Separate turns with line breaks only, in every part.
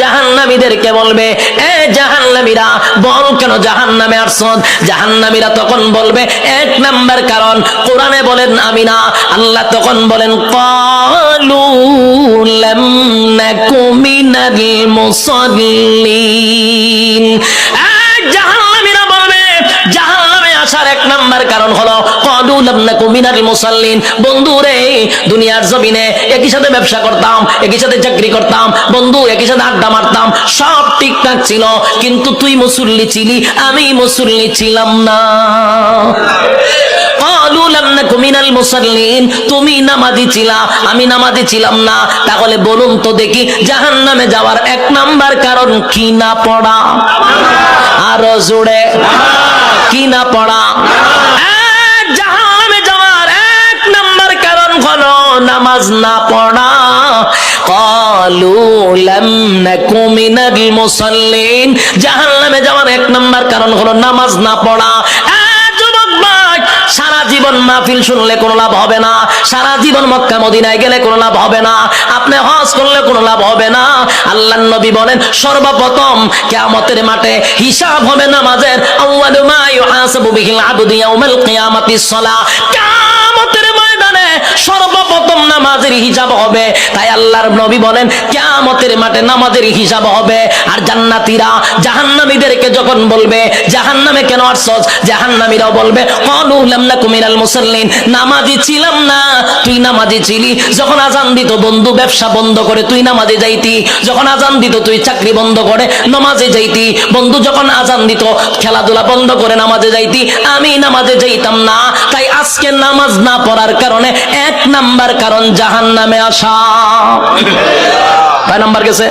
জাহান্নামীদেরকে বলবে, এ জাহান্নামীরা বল কেন জাহান্নামে আসছস? জাহান্নামীরা তখন বলবে, এক নাম্বার কারণ কোরআনে বলেন আমি না। আল্লাহ তখন বলেন, ক্বালু লাম নাকু মিনাল মুসাল্লিন। জাহান্নামীরা বলবে, জাহান্নামে আসার এক নাম্বার কারণ হলো ক্বালু লাম নাকু মিনাল মুসাল্লিন। বন্ধু রে, দুনিয়ার জমিনে একই সাথে ব্যবসা করতাম, একই সাথে চাকরি করতাম, বন্ধু একই সাথে আড্ডা মারতাম, সব ঠিকঠাক ছিল, কিন্তু তুই মুসল্লি ছিলি, আমি মুসল্লি ছিলাম না। ক্বালু লাম নাকু মিনাল মুসাল্লিন, তুমি নামাজি ছিলা, আমি নামাজি ছিলাম না। তাহলে বলুন তো দেখি, জাহান্নামে যাওয়ার এক নাম্বার কারণ কি না পড়া? আরো জোরে, কি না পড়া? জাহান্নামে যাওয়ার এক নাম্বার কারণ হলো নামাজ না পড়া। ক্বালু লাম নাকু মিনাল মুসাল্লিন, জাহান্নামে যাওয়ার এক নাম্বার কারণ হলো নামাজ না পড়া। সারা জীবন মাহফিল শুনলে কোনো লাভ হবে না, সারা জীবন মক্কা মদিনায় গেলে কোনো লাভ হবে না, আপনি হজ করলে কোনো লাভ হবে না। আল্লাহর নবী বলেন, সর্বপ্রথম কিয়ামতের মাঠে হিসাব হবে নামাজের। আউয়ালু মা ইউহাসাবু বিহিল আবদু ইয়াউমাল কিয়ামাতিস সালাহ। কিয়ামতের ময়দানে সর্বপ্রথম নামাজের হিসাব হবে। তাই আল্লাহর নবী বলেন, কিয়ামতের মাঠে নামাজের হিসাব হবে। আর জান্নাতীরা জাহান্নামীদেরকে যখন বলবে, জাহান্নামে কেন আসছস? জাহান্নামীরাও বলবে, ক্বালু লাম নাকু মিনাল মুসাল্লিন, নামাজি ছিলাম না, তুই নামাজি ছিলি। যখন আযান দিত বন্ধু ব্যবসা বন্ধ করে তুই নামাজে যাইতি, যখন আযান দিত তুই চাকরি বন্ধ করে নামাজে যাইতি, বন্ধু যখন আযান দিত খেলাধুলা বন্ধ করে নামাজে যাইতি, আমি নামাজে যাইতাম না। তাই আজকে নামাজ না পড়ার কারণে এক নাম্বার কারণ জাহান্নামে আসা। কয় নাম্বার গেছে?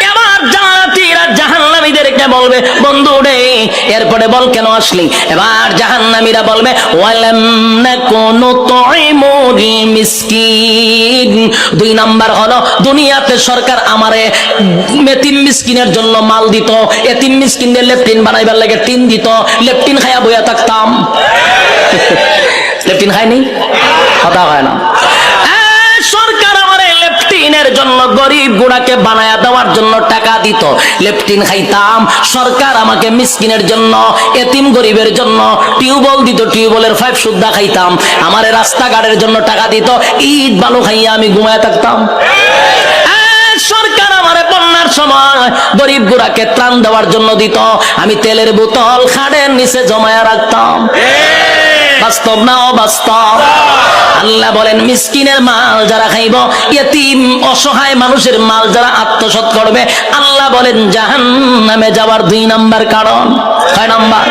এবার জান্নাতীরা জাহান্নামীদেরকে বলবে, বন্ধু রে এরপরে বল কেন আসলি? এবার জাহান্নামীরা বলবে, ওয়ালাম নাকুনু তুইমুল মিসকিন। দুই নাম্বার হলো দুনিয়াতে সরকার আমারে এতিম মিসকিনের জন্য মাল দিত, এতিম মিসকিনদের লেফটিন বানাইবার লাগে টিন দিত, লেফটিন খায়া বইয়া থাকতাম। লেফটিন খায়নি, কথা হয় না। সরকার আমারে লেফটিনের জন্য গরিব গুড়াকে বানায়া দেওয়ার জন্য টাকা দিত, লেফটিন খাইতাম। সরকার আমাকে মিসকিনের জন্য, এতিম গরিবের জন্য টিউবওয়েল দিত, টিউবওয়েলের পাইপ সুদ্ধা খাইতাম। আমারে রাস্তাঘাটের জন্য টাকা দিত, ইট বালু খাইয়া আমি ঘুমায়া থাকতাম। সরকার আমারে বন্যার সময় গরিব গুড়াকে ত্রাণ দেওয়ার জন্য দিত, আমি তেলের বোতল খাড়ের নিচে জমায়া রাখতাম। বাস্তব না অবাস্তব? আল্লাহ বলেন, মিসকিনের মাল যারা খাইব, ইয়েতিম অসহায় মানুষের মাল যারা আত্মসাৎ করবে, আল্লাহ বলেন জাহান্নামে যাওয়ার দুই নাম্বার কারণ। কয় নাম্বার?